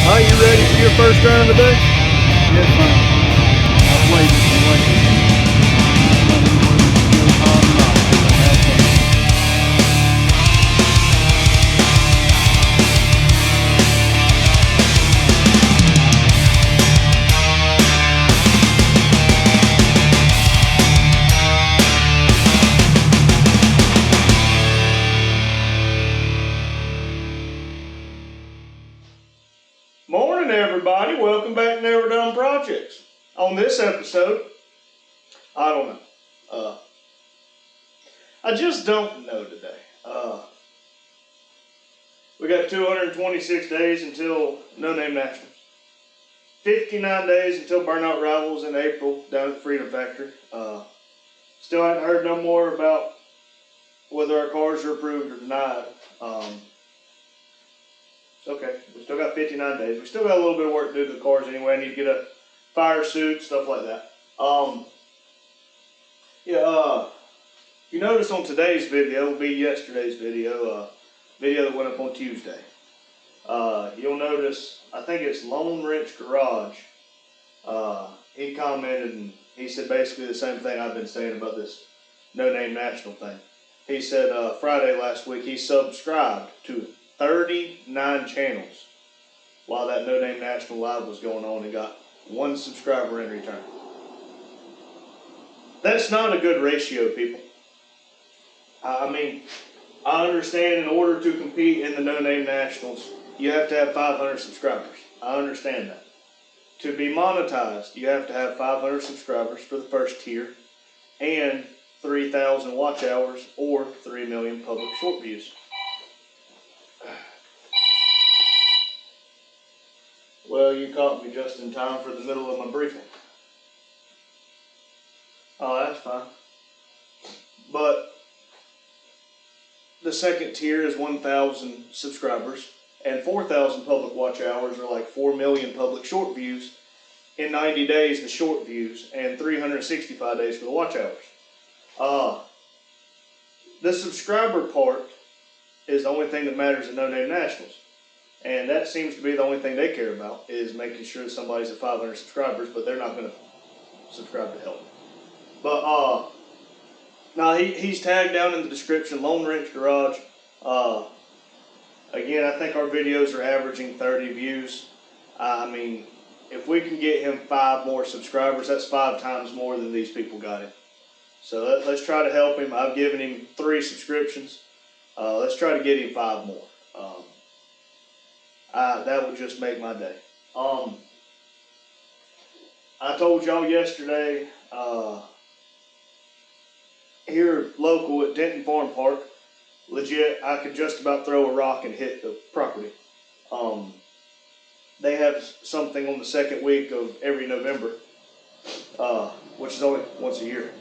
Are you ready for your first run of the day? Yes, man. I've waited and waited. Morning, everybody. Welcome back to Never Done Projects. On this episode, I don't know. I just don't know today. We got 226 days until No Name Nationals. 59 days until Burnout Rivals in April down at the Freedom Factory. Still haven't heard no more about whether our cars are approved or denied. Okay, we still got 59 days. We still got a little bit of work to do to the cars anyway. I need to get a fire suit, stuff like that. If you notice on today's video, it'll be yesterday's video, video that went up on Tuesday. You'll notice, I think it's Lone Wrench Garage. He commented and he said basically the same thing I've been saying about this No Name National thing. He said Friday last week he subscribed to 39 channels while that No Name National Live was going on and got 1 subscriber in return. That's not a good ratio, people. I mean, I understand in order to compete in the No Name Nationals, you have to have 500 subscribers. I understand that. To be monetized, you have to have 500 subscribers for the first tier and 3,000 watch hours or 3 million public short views. Well, you caught me just in time for the middle of my briefing. Oh, that's fine. But the second tier is 1,000 subscribers, and 4,000 public watch hours are like 4 million public short views in 90 days, the short views, and 365 days for the watch hours. The subscriber part is the only thing that matters at No Name Nationals. And that seems to be the only thing they care about, is making sure that somebody's at 500 subscribers, but they're not going to subscribe to help. But, now he's tagged down in the description, Lone Wrench Garage. Again, I think our videos are averaging 30 views. I mean, if we can get him 5 more subscribers, that's 5 times more than these people got him. So let's try to help him. I've given him 3 subscriptions. Let's try to get him 5 more. That would just make my day. I told y'all yesterday, here local at Denton Farm Park, legit, I could just about throw a rock and hit the property. They have something on the second week of every November, which is only once a year.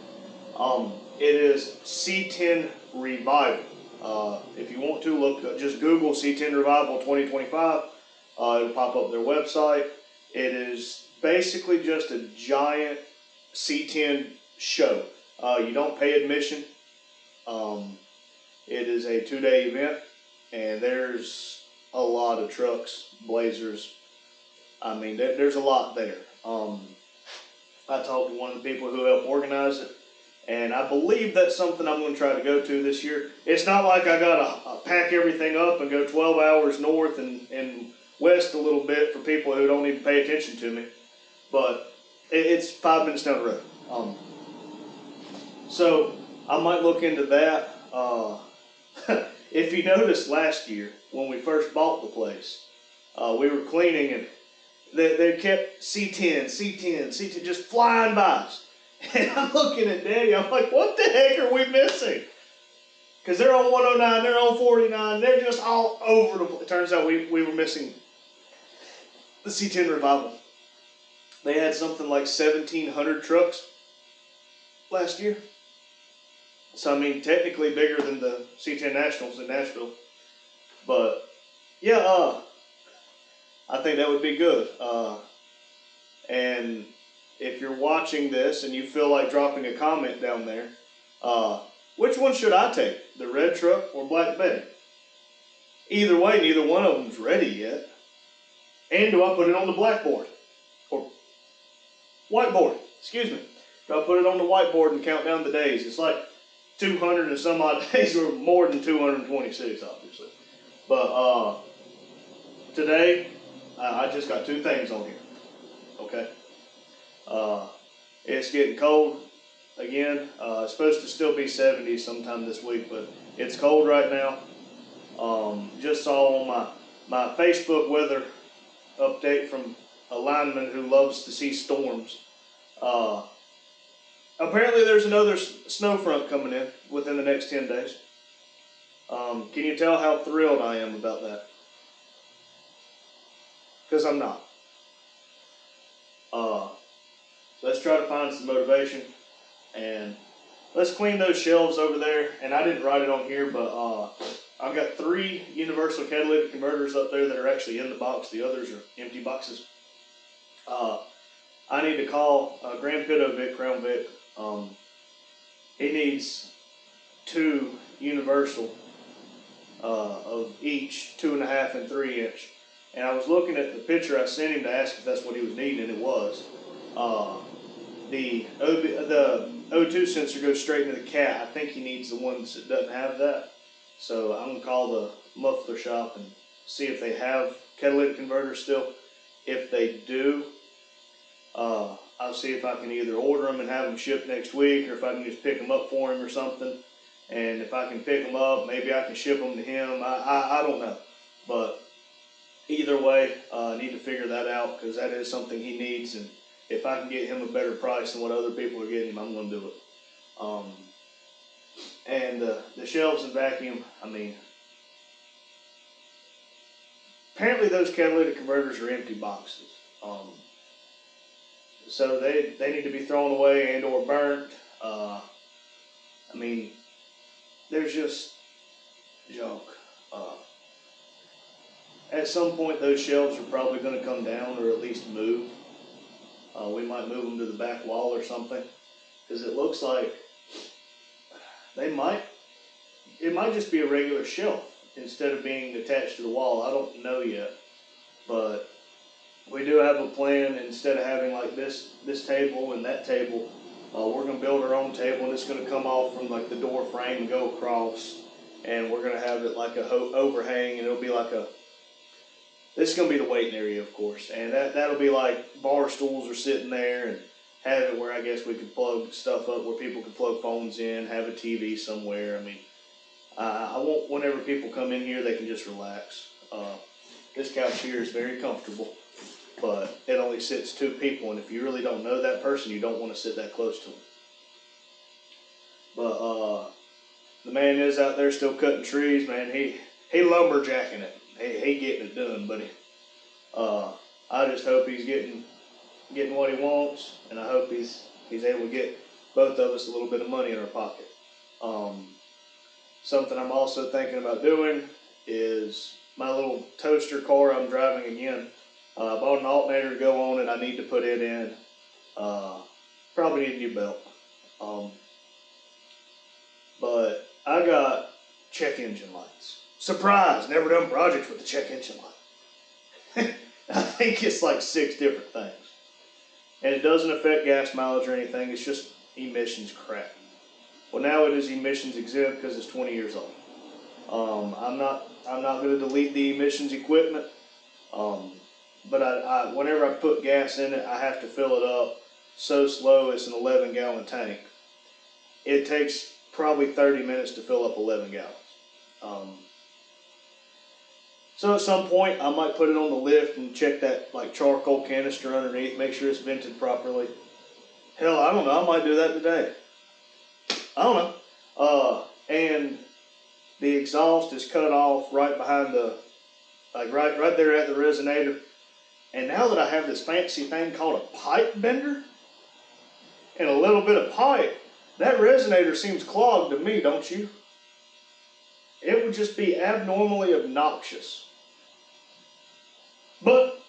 It is C10 Revival. If you want to look, just Google C10 Revival 2025. It'll pop up their website. It is basically just a giant C10 show. You don't pay admission. It is a 2-day event, and there's a lot of trucks, Blazers. I mean, there's a lot there. I talked to one of the people who helped organize it, and I believe that's something I'm going to try to go to this year. It's not like I got to pack everything up and go 12 hours north and west a little bit for people who don't even pay attention to me. But it's 5 minutes down the road. So I might look into that. If you noticed last year when we first bought the place, we were cleaning and they kept C10, just flying by us. And I'm looking at Daddy, I'm like, what the heck are we missing? Because they're on 109, they're on 49, they're just all over the place. It turns out we were missing the C10 Revival. They had something like 1,700 trucks last year. So, I mean, technically bigger than the C10 Nationals in Nashville. But, yeah, I think that would be good. And if you're watching this and you feel like dropping a comment down there, which one should I take? The red truck or Black Betty? Either way, neither one of them's ready yet. And do I put it on the blackboard? Or whiteboard, excuse me. Do I put it on the whiteboard and count down the days? It's like 200 and some odd days, or more than 226, obviously. But today, I just got two things on here, okay? It's getting cold again. It's supposed to still be 70 sometime this week, but it's cold right now. Just saw on my Facebook weather update from a lineman who loves to see storms. Apparently there's another snow front coming in within the next 10 days. Can you tell how thrilled I am about that? Because I'm not. Let's try to find some motivation, and let's clean those shelves over there. And I didn't write it on here, but I've got 3 universal catalytic converters up there that are actually in the box. The others are empty boxes. I need to call Grand Pitto Vic, Crown Vic. He needs 2 universal of each 2.5 and 3 inch. And I was looking at the picture I sent him to ask if that's what he was needing, and it was. The O2 sensor goes straight into the cat. I think he needs the ones that doesn't have that. So I'm gonna call the muffler shop and see if they have catalytic converters still. If they do, I'll see if I can either order them and have them shipped next week, or if I can just pick them up for him or something. And if I can pick them up, maybe I can ship them to him. I don't know. But either way, I need to figure that out, because that is something he needs. And if I can get him a better price than what other people are getting him, I'm going to do it. And the shelves and vacuum, I mean, apparently those catalytic converters are empty boxes. So they need to be thrown away and or burnt. I mean, there's just junk. At some point, those shelves are probably going to come down, or at least move. We might move them to the back wall or something, because it looks like it might just be a regular shelf instead of being attached to the wall. I don't know yet, but we do have a plan. Instead of having like this table and that table, we're going to build our own table, and it's going to come off from like the door frame and go across, and we're going to have it like a overhang, and it'll be like this is going to be the waiting area, of course, and that'll be like bar stools are sitting there, and have it where I guess we could plug stuff up where people can plug phones in, have a TV somewhere. I mean, I want whenever people come in here, they can just relax. This couch here is very comfortable, but it only sits 2 people, and if you really don't know that person, you don't want to sit that close to them. But the man is out there still cutting trees, man. He lumberjacking it. He getting it done, buddy. I just hope he's getting what he wants, and I hope he's able to get both of us a little bit of money in our pocket. Something I'm also thinking about doing is my little toaster car I'm driving again. I bought an alternator to go on it. I need to put it in. Probably need a new belt. But I got check engine lights. Surprise! Never done projects with the check engine light. I think it's like 6 different things. And it doesn't affect gas mileage or anything. It's just emissions crap. Well, now it is emissions exempt because it's 20 years old. I'm not going to delete the emissions equipment. But I whenever I put gas in it, I have to fill it up so slow. It's an 11-gallon tank. It takes probably 30 minutes to fill up 11 gallons. So at some point, I might put it on the lift and check that like charcoal canister underneath, make sure it's vented properly. Hell, I don't know. I might do that today. I don't know. And the exhaust is cut off right behind right there at the resonator. And now that I have this fancy thing called a pipe bender and a little bit of pipe, that resonator seems clogged to me, don't you? It would just be abnormally obnoxious. But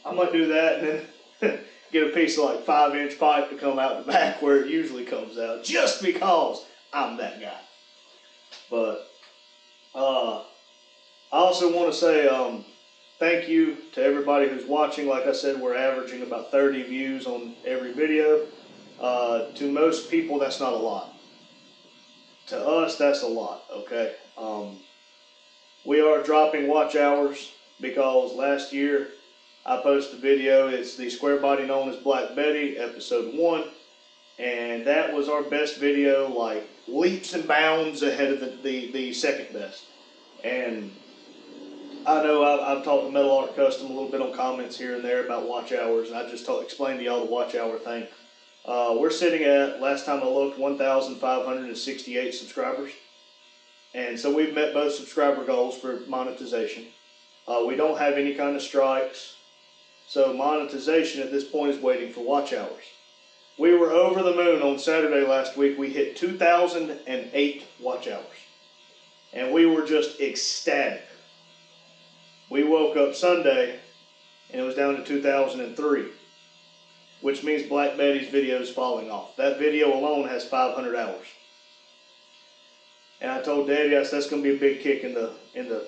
I might do that and then get a piece of like 5-inch pipe to come out the back where it usually comes out, just because I'm that guy. But I also want to say thank you to everybody who's watching. Like I said, we're averaging about 30 views on every video. To most people, that's not a lot. To us, that's a lot, okay? We are dropping watch hours because last year I posted a video. It's the square body known as Black Betty, episode 1. And that was our best video, like leaps and bounds ahead of the second best. And I know I've talked to Metal Art Custom a little bit on comments here and there about watch hours, and I just explained to y'all the watch hour thing. We're sitting at, last time I looked, 1,568 subscribers. And so we've met both subscriber goals for monetization. We don't have any kind of strikes. So monetization at this point is waiting for watch hours. We were over the moon on Saturday last week. We hit 2,008 watch hours. And we were just ecstatic. We woke up Sunday and it was down to 2,003. Which means Black Betty's video is falling off. That video alone has 500 hours. And I told Daddy, I said, that's going to be a big kick in the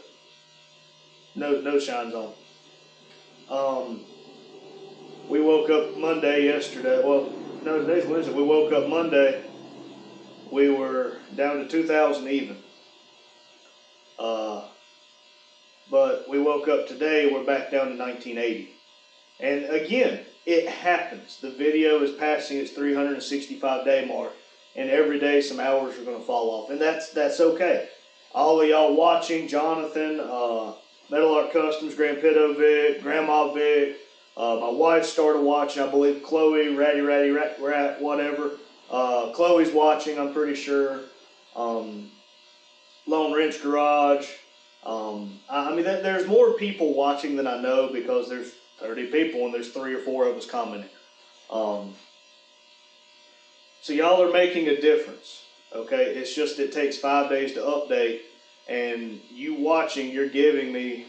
no shine zone. We woke up Monday yesterday. Well, no, today's Wednesday. We woke up Monday. We were down to 2,000 even. But we woke up today. We're back down to 1980. And again, it happens. The video is passing its 365-day mark. And every day some hours are going to fall off. And that's okay. All of y'all watching, Jonathan, Metal Art Customs, Grandpiddo Vic, Grandma Vic, my wife started watching, I believe Chloe, Ratty Rat, whatever. Chloe's watching, I'm pretty sure. Lone Wrench Garage. I mean, there's more people watching than I know because there's 30 people and there's 3 or 4 of us commenting. So y'all are making a difference, okay? It's just it takes 5 days to update, and you watching, you're giving me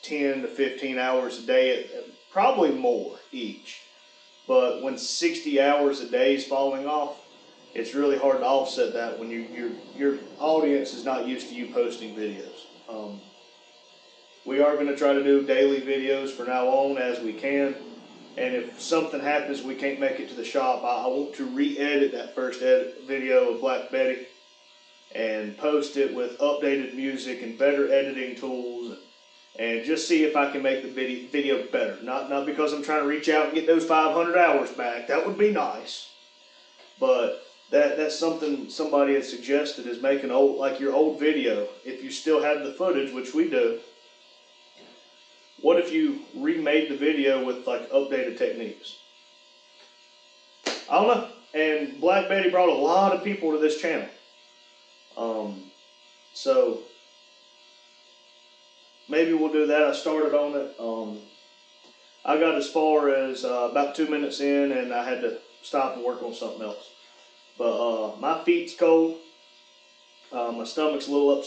10 to 15 hours a day, probably more each. But when 60 hours a day is falling off, it's really hard to offset that when your audience is not used to you posting videos. We are going to try to do daily videos from now on as we can. And if something happens, we can't make it to the shop, I want to re-edit that first video of Black Betty and post it with updated music and better editing tools and just see if I can make the video better. Not because I'm trying to reach out and get those 500 hours back. That would be nice. But that's something somebody had suggested, is making your old video. If you still have the footage, which we do, what if you remade the video with like updated techniques? I don't know. And Black Betty brought a lot of people to this channel. So maybe we'll do that. I started on it. I got as far as about 2 minutes in, and I had to stop and work on something else. But my feet's cold. My stomach's a little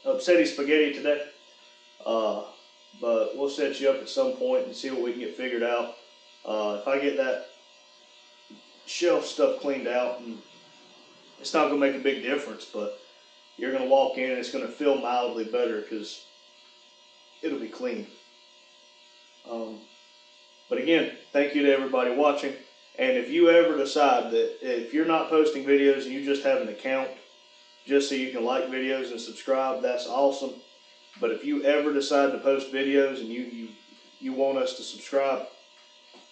upsetty spaghetti today. But we'll set you up at some point and see what we can get figured out. If I get that shelf stuff cleaned out, and it's not going to make a big difference, but you're going to walk in and it's going to feel mildly better because it'll be clean. But again, thank you to everybody watching. And if you ever decide that if you're not posting videos and you just have an account just so you can like videos and subscribe, that's awesome. But if you ever decide to post videos and you want us to subscribe,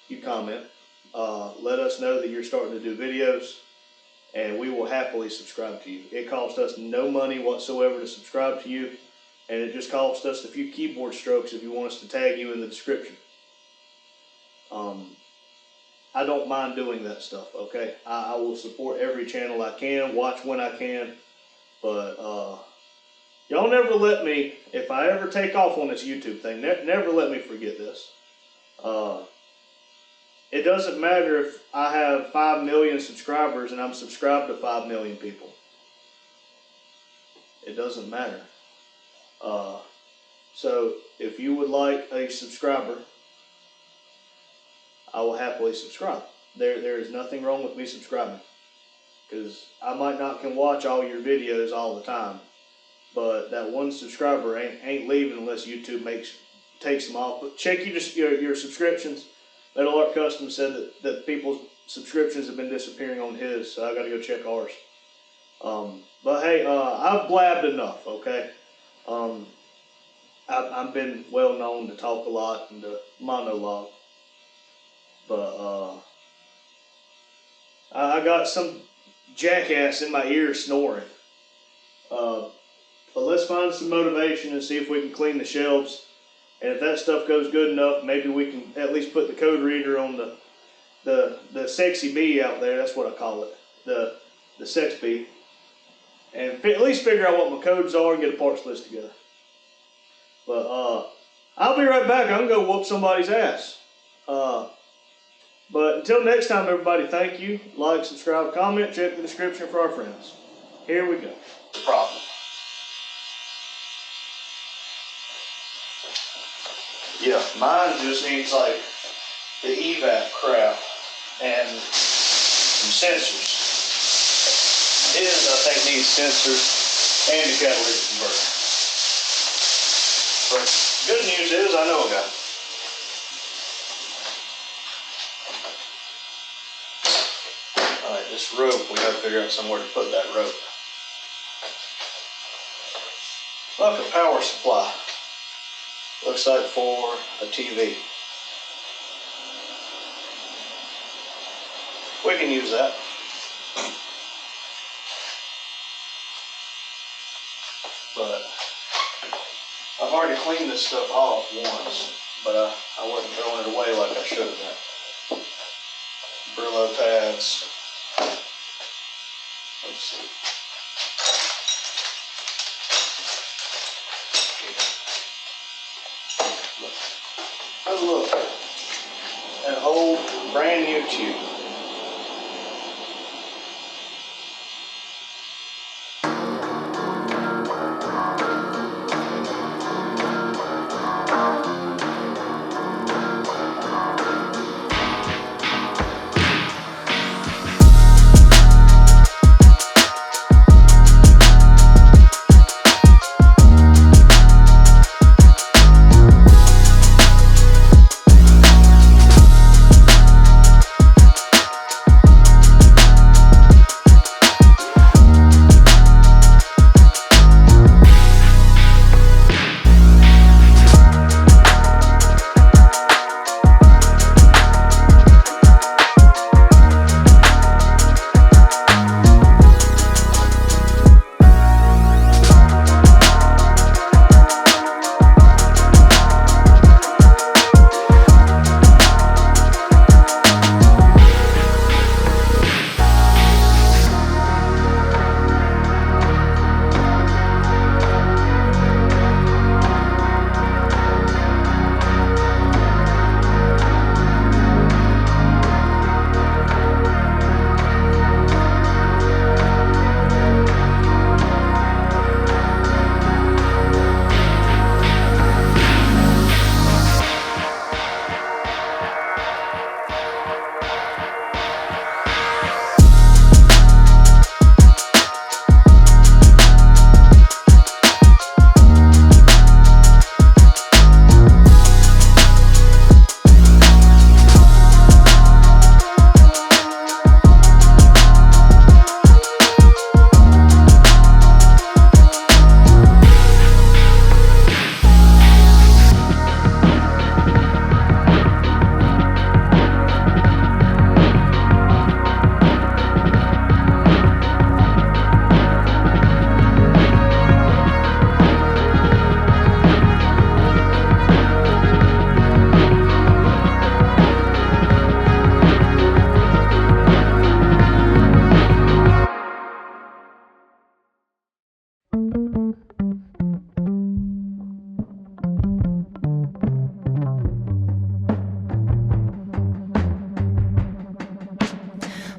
you comment. Let us know that you're starting to do videos, and we will happily subscribe to you. It costs us no money whatsoever to subscribe to you, and it just costs us a few keyboard strokes if you want us to tag you in the description. I don't mind doing that stuff, okay? I will support every channel I can, watch when I can, but y'all never let me, if I ever take off on this YouTube thing, never let me forget this. It doesn't matter if I have 5 million subscribers and I'm subscribed to 5 million people. It doesn't matter. So if you would like a subscriber, I will happily subscribe. There is nothing wrong with me subscribing, because I might not can watch all your videos all the time, but that one subscriber ain't leaving unless YouTube takes them off. But check your subscriptions. Metal Art Custom said that people's subscriptions have been disappearing on his, so I got to go check ours. But hey, I've blabbed enough, okay? I've been well known to talk a lot and to monologue. But I got some jackass in my ear snoring. But let's find some motivation and see if we can clean the shelves. And if that stuff goes good enough, maybe we can at least put the code reader on the sexy bee out there. That's what I call it, the sex bee. And at least figure out what my codes are and get a parts list together. But I'll be right back. I'm gonna go whoop somebody's ass. But until next time, everybody, thank you. Like, subscribe, comment, check the description for our friends. Here we go. Problem. Yeah, mine just needs like the evap crap and some sensors. His, I think, needs sensors and a catalytic converter. But good news is I know a guy. Alright, this rope, we gotta figure out somewhere to put that rope. Like a power supply. Looks like for a TV. We can use that. But I've already cleaned this stuff off once, but I wasn't throwing it away like I should have been. Brillo pads. Let's see. Oh look, an old brand new tube.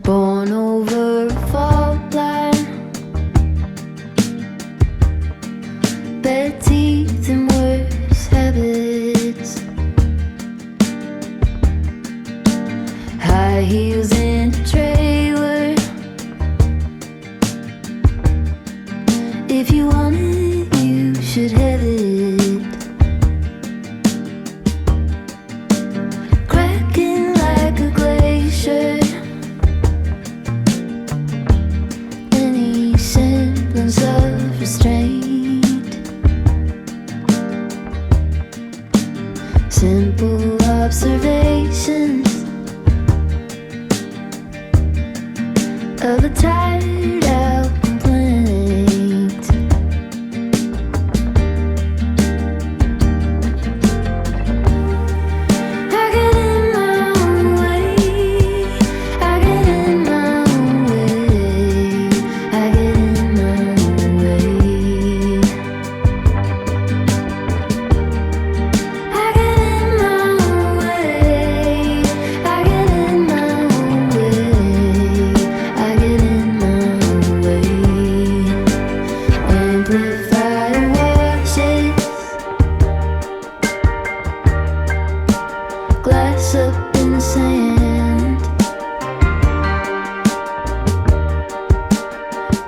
Born over a fault line, bad teeth and worse habits, high heels in a trailer. If you want it, you should have it. observations of a tired out complaint. I get in my own way, I get in my own way, I get in my own way. I get in my own way, I get in my own way, I get in my own way. Amplified washes, glass up in the sand,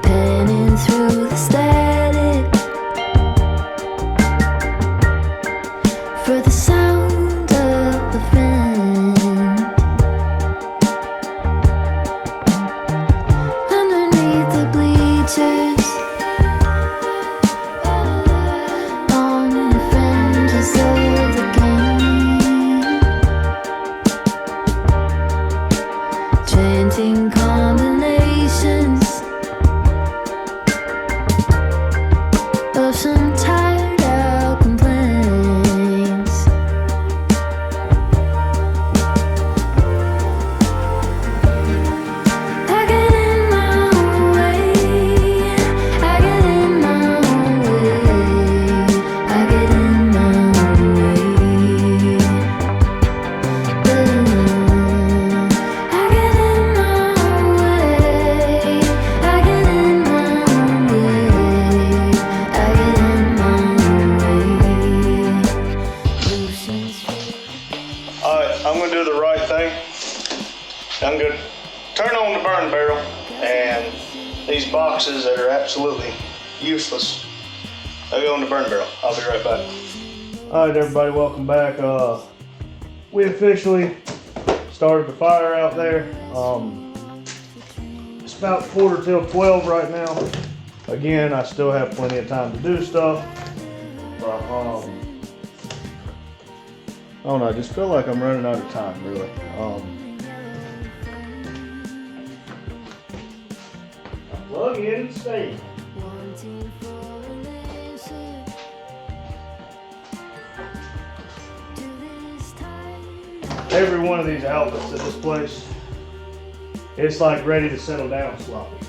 panning through the static for the sound of the fan. Underneath the bleachers, on the fringes of the game, chanting combinations of some tired out complaints. I get in my own way, I get in my own way, I get in my own way. I get in my own way, I get in my own way, I get in my own way. Lucian's Alright, I'm gonna do the right thing. I'm gonna turn on the burn barrel, and these boxes that are absolutely useless, they go in the burn barrel. I'll be right back. Alright everybody, welcome back. We officially started the fire out there. It's about 11:45 right now. Again, I still have plenty of time to do stuff, but I don't know, I just feel like I'm running out of time, really. Plug in and stay. wanting for an answer to this tired Every one of these outlets at this place, it's like ready to settle down sloppy.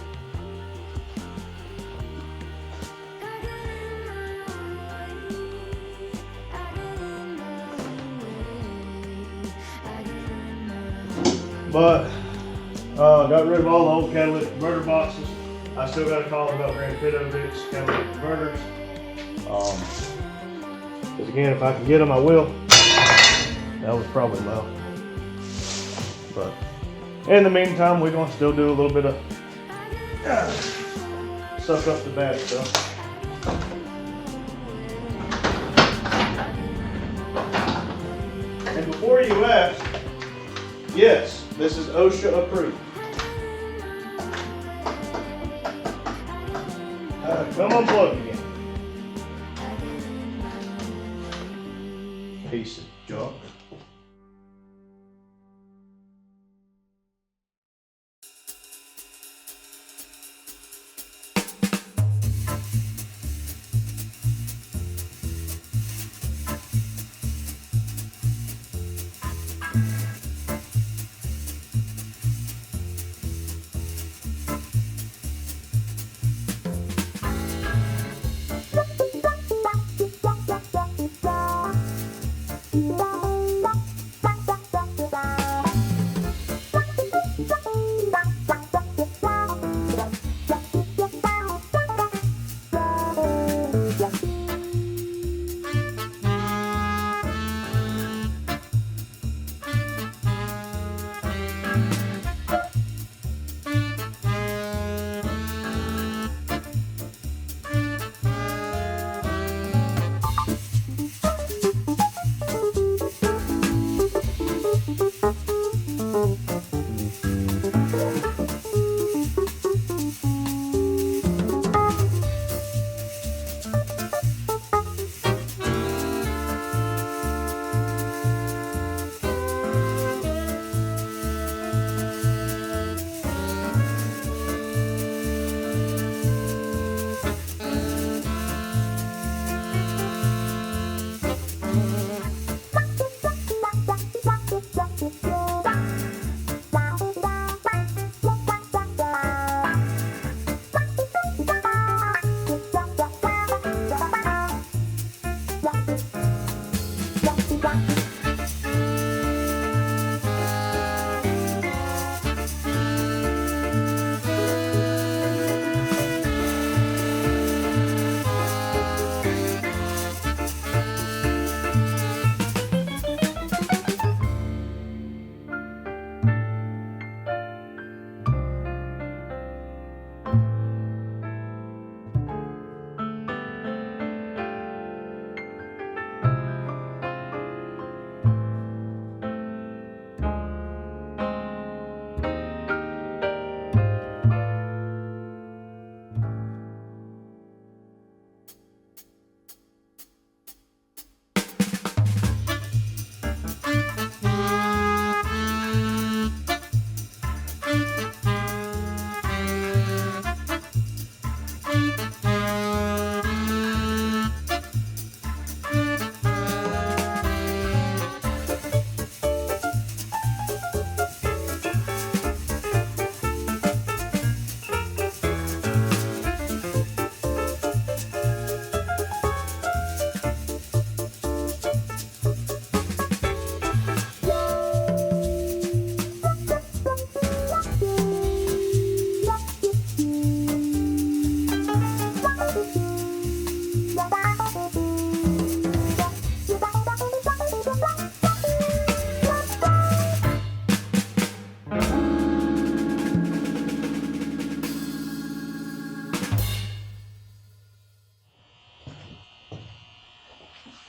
But got rid of all the old catalytic converter boxes. I still got a call about Grand Pitovic's catalytic converters. Because again, if I can get them, I will. That was probably low. But in the meantime, we're going to still do a little bit of suck up the bad stuff. And before you ask, yes, this is OSHA approved. Come unplug again. Piece of junk.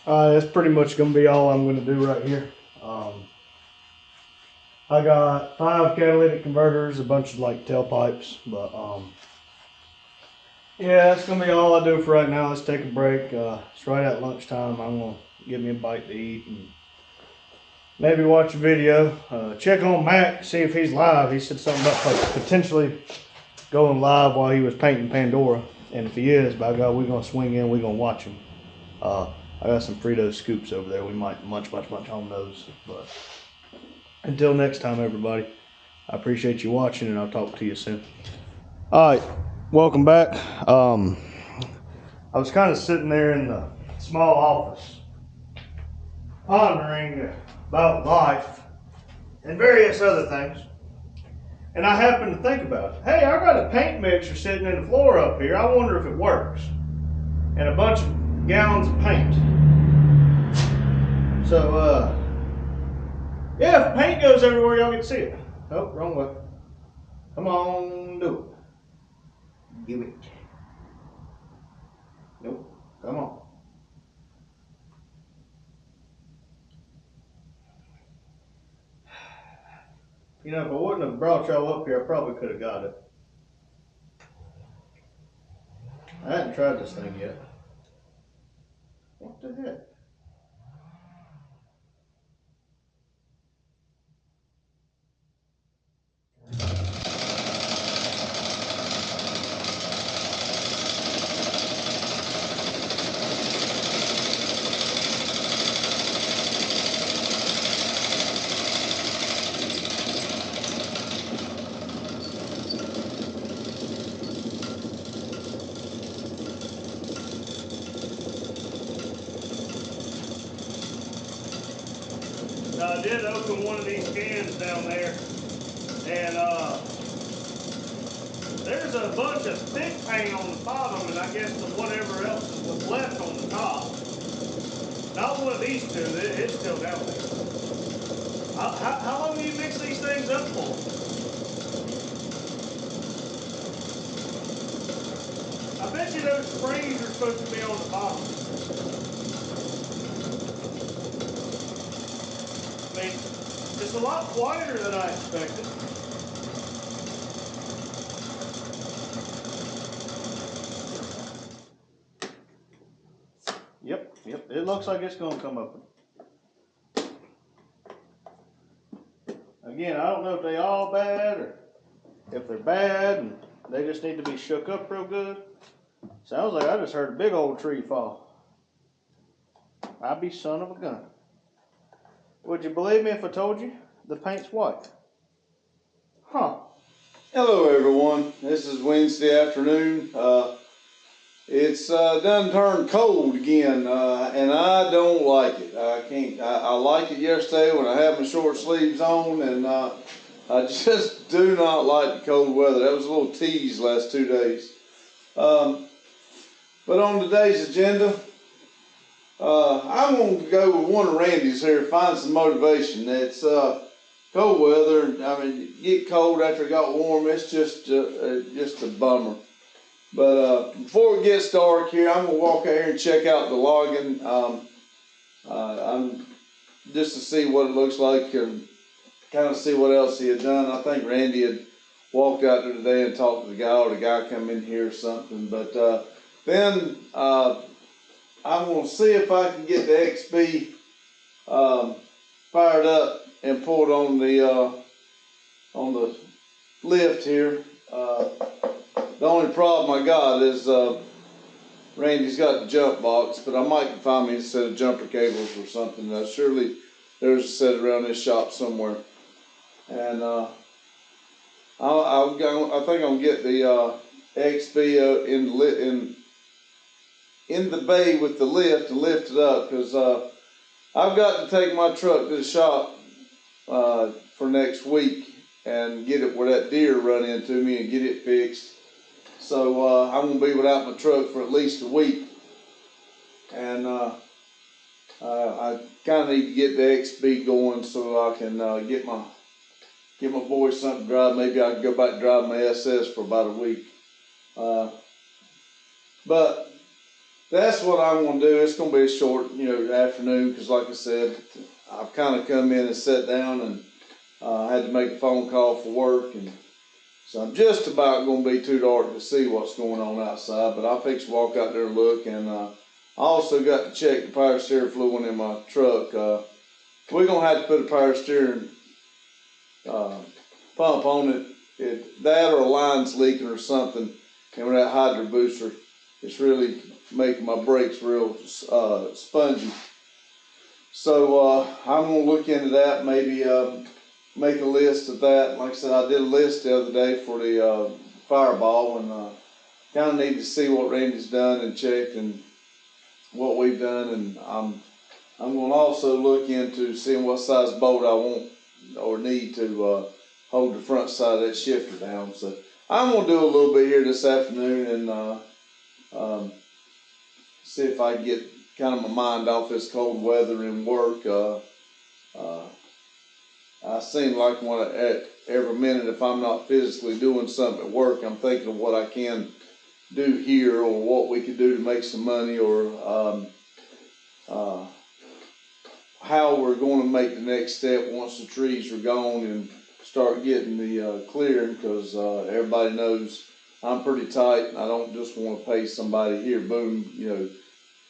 That's pretty much gonna be all I'm gonna do right here. I got 5 catalytic converters, a bunch of like tailpipes, but yeah, that's gonna be all I do for right now. Let's take a break. It's right at lunchtime. I'm gonna get me a bite to eat and maybe watch a video. Check on Mac, see if he's live. He said something about like potentially going live while he was painting Pandora. And if he is, by God, we're gonna swing in, we're gonna watch him. I got some Frito scoops over there. We might munch on those. But until next time, everybody, I appreciate you watching, and I'll talk to you soon. All right, welcome back. I was kind of sitting there in the small office, pondering about life and various other things. And I happened to think about it. Hey, I got a paint mixer sitting in the floor up here. I wonder if it works. And a bunch of gallons of paint. So, yeah, if paint goes everywhere, y'all get to see it. Oh, wrong way. Come on, do it. Give it. Nope, come on. You know, if I wouldn't have brought y'all up here, I probably could have got it. I hadn't tried this thing yet. What the heck? I did open one of these cans down there, and there's a bunch of thick paint on the bottom, and I guess whatever else was left on the top. Not one of these two, it's still down there. How long do you mix these things up for? I bet you those springs are supposed to be on the bottom. I mean, it's a lot quieter than I expected. Yep, it looks like it's gonna come up. Again, I don't know if they all bad or if they're bad and they just need to be shook up real good. Sounds like I just heard a big old tree fall. I be son of a gun. Would you believe me if I told you the paint's white? Huh. Hello everyone, this is Wednesday afternoon. It's done turned cold again, and I don't like it. I liked it yesterday when I had my short sleeves on, and I just do not like the cold weather. That was a little tease last 2 days. But on today's agenda, I'm going to go with one of Randy's here, find some motivation. It's cold weather. I mean, get cold after it got warm. It's just a bummer. But before it gets dark here, I'm gonna walk out here and check out the logging. I'm just to see what it looks like and kind of see what else he had done. I think Randy had walked out there today and talked to the guy, or the guy come in here or something. But then I'm gonna see if I can get the XB fired up and pulled on the lift here. The only problem I got is Randy's got the jump box, but I might find me a set of jumper cables or something. Surely there's a set around this shop somewhere. And I think I'll get the XB in the bay with the lift and lift it up, because I've got to take my truck to the shop for next week and get it where that deer run into me and get it fixed. So I'm gonna be without my truck for at least a week, and I kind of need to get the XB going so I can get my boy something to drive. Maybe I can go back and drive my SS for about a week. But that's what I'm gonna do. It's gonna be a short, afternoon, because like I said, I've kind of come in and sat down and had to make a phone call for work, and so I'm just about gonna be too dark to see what's going on outside. But I'll fix to walk out there and look, and I also got to check the power steering fluid in my truck. We're gonna have to put a power steering pump on it. That or a line's leaking or something, and with that hydro booster, it's really making my brakes real spongy. So I'm gonna look into that. Maybe make a list of that. Like I said, I did a list the other day for the Fireball, and kind of need to see what Randy's done and checked and what we've done. And I'm gonna also look into seeing what size bolt I want or need to hold the front side of that shifter down. So I'm gonna do a little bit here this afternoon and see if I can get kind of my mind off this cold weather and work. I seem like every minute, if I'm not physically doing something at work, I'm thinking of what I can do here or what we could do to make some money, or how we're going to make the next step once the trees are gone and start getting the clearing, because everybody knows I'm pretty tight, and I don't just want to pay somebody here, boom,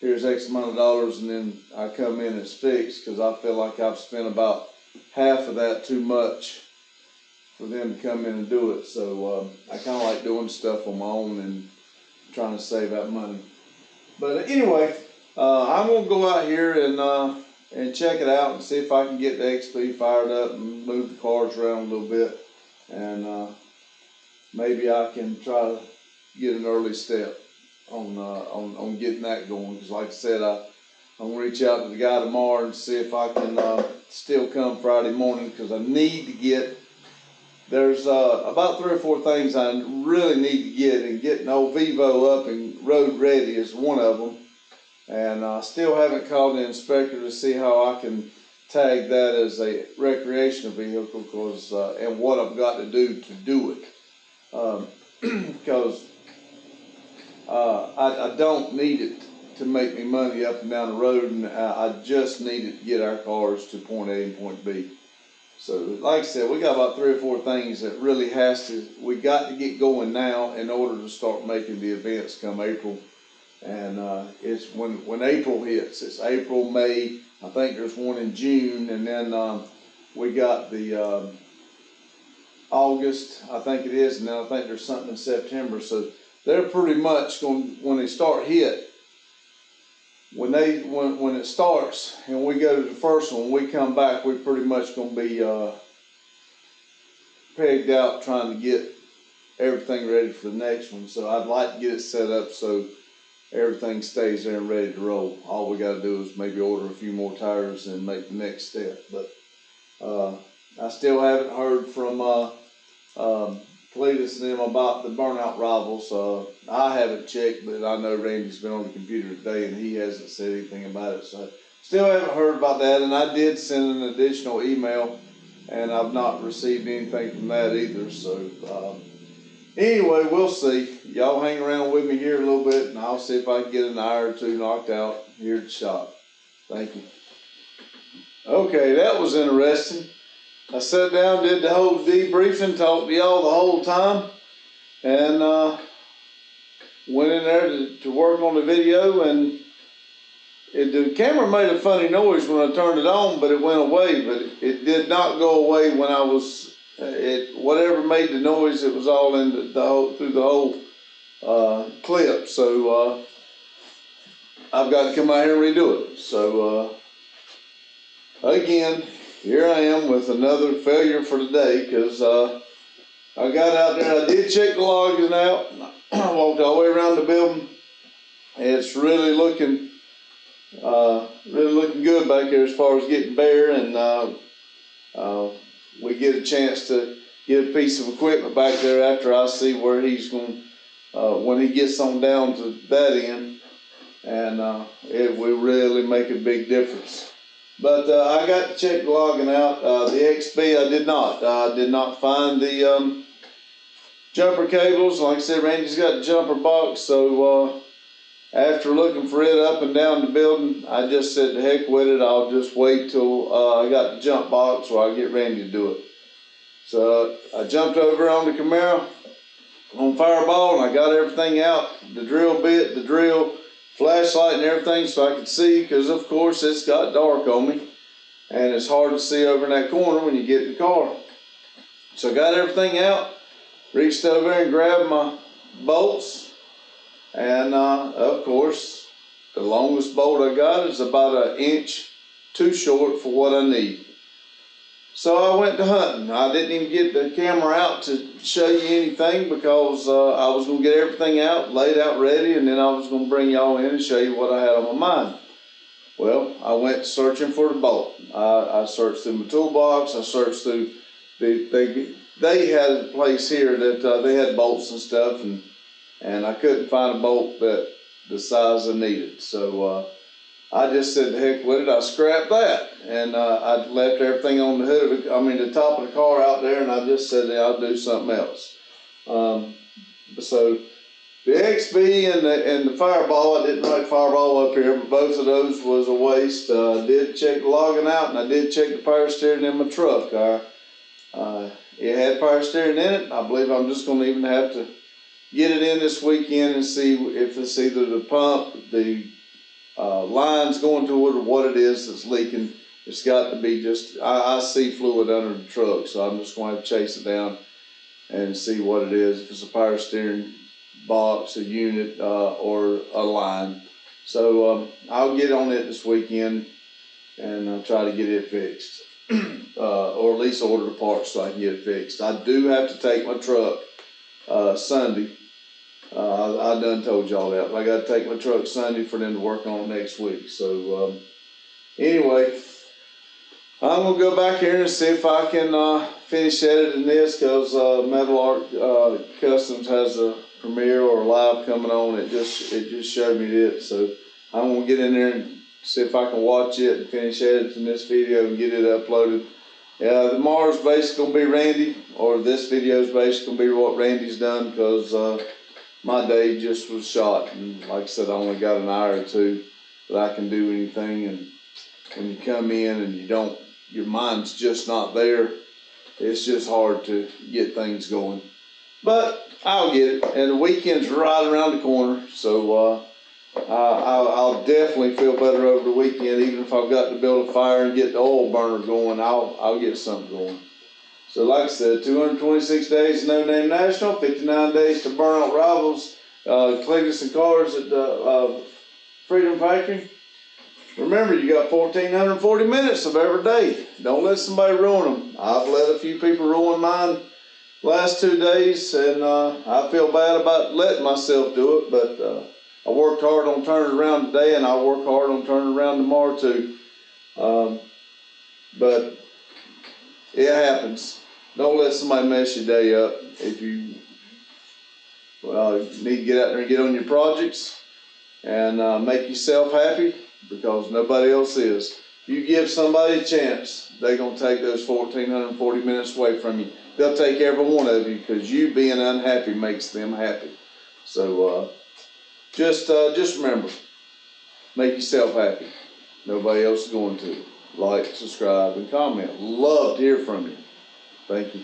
here's X amount of dollars, and then I come in and it's fixed, because I feel like I've spent about half of that too much for them to come in and do it. So I kind of like doing stuff on my own and trying to save that money. But anyway, I'm gonna go out here and check it out and see if I can get the XP fired up and move the cars around a little bit, and maybe I can try to get an early step on getting that going. Because like I said, I'm gonna reach out to the guy tomorrow and see if I can still come Friday morning, because I need to get, there's about 3 or 4 things I really need to get, and getting old Vivo up and road ready is one of them. And I still haven't called the inspector to see how I can tag that as a recreational vehicle, because and what I've got to do it, because I don't need it to make me money up and down the road, and I just need it to get our cars to point A and point B. So like I said, we got about 3 or 4 things that really we got to get going now in order to start making the events come April. And it's when April hits, it's April, May, I think there's one in June, and then we got the August, I think it is, and then I think there's something in September. So they're pretty much going, when they start when it starts and we go to the first one, we come back, we're pretty much going to be pegged out trying to get everything ready for the next one. So I'd like to get it set up so everything stays there and ready to roll. All we got to do is maybe order a few more tires and make the next step. But I still haven't heard from Cletus and them about the burnout rivals. I haven't checked, but I know Randy's been on the computer today and he hasn't said anything about it. So still haven't heard about that. And I did send an additional email, and I've not received anything from that either. So anyway, we'll see. Y'all hang around with me here a little bit, and I'll see if I can get an hour or 2 knocked out here at the shop. Thank you. Okay, that was interesting. I sat down, did the whole debriefing, talked to y'all the whole time, and went in there to work on the video, and the camera made a funny noise when I turned it on, but it went away. But it did not go away when I was, whatever made the noise, it was all in through the whole clip. So I've got to come out here and redo it. So again, here I am with another failure for the day, because I got out there, I did check the logging out, I walked all the way around the building. It's really looking good back there as far as getting bare, and we get a chance to get a piece of equipment back there after I see where he's going, when he gets on down to that end, and it will really make a big difference. But I got to check the logging out. The XB I did not. I did not find the jumper cables. Like I said, Randy's got the jumper box, so after looking for it up and down the building, I just said the heck with it. I'll just wait till I got the jump box or I'll get Randy to do it. So I jumped over on the Camaro on Fireball and I got everything out, the drill bit, the drill, flashlight and everything so I could see, because of course it's got dark on me and it's hard to see over in that corner when you get in the car. So I got everything out, reached over and grabbed my bolts. And of course, the longest bolt I got is about 1 inch too short for what I need. So I went to hunting. I didn't even get the camera out to show you anything because I was going to get everything out, laid out ready, and then I was going to bring y'all in and show you what I had on my mind. Well, I went searching for the bolt. I searched through my toolbox. I searched through, they had a place here that they had bolts and stuff, and I couldn't find a bolt that the size I needed. So I just said, the heck with it, I scrapped that. And I left everything on the hood, the top of the car out there, and I just said, I'll do something else. So the XB and the Fireball, I didn't write Fireball up here, but both of those was a waste. I did check the logging out, and I did check the power steering in my truck. It had power steering in it. I believe I'm just going to even have to get it in this weekend and see if it's either the pump, the lines going to it, or what it is that's leaking. It's got to be just, I see fluid under the truck, so I'm just going to have to chase it down and see what it is, if it's a power steering box, a unit, or a line. So I'll get on it this weekend and I'll try to get it fixed, or at least order the parts so I can get it fixed. I do have to take my truck Sunday. I done told y'all that, but I got to take my truck Sunday for them to work on it next week. So anyway, I'm gonna go back here and see if I can finish editing this, because Metal Art Customs has a premiere or a live coming on. It just showed me it, so I'm gonna get in there and see if I can watch it and finish editing this video and get it uploaded. Tomorrow's basically gonna be Randy, or this video is basically gonna be what Randy's done, because my day just was shot, and like I said, I only got an hour or two that I can do anything. And when you come in and your mind's just not there, it's just hard to get things going. But I'll get it, and the weekend's right around the corner, so I'll definitely feel better over the weekend. Even if I've got to build a fire and get the oil burner going, I'll get something going. So like I said, 226 days to No Name National, 59 days to burn out rivals, Cletus and cars at the Freedom Factory. Remember, you got 1,440 minutes of every day. Don't let somebody ruin them. I've let a few people ruin mine last 2 days, and I feel bad about letting myself do it, but I worked hard on turning it around today, and I'll work hard on turning it around tomorrow too. But it happens. Don't let somebody mess your day up. If you need to get out there and get on your projects and make yourself happy, because nobody else is. If you give somebody a chance, they're going to take those 1,440 minutes away from you. They'll take every one of you, because you being unhappy makes them happy. So just remember, make yourself happy. Nobody else is going to. Like, subscribe, and comment. Love to hear from you. Thank you.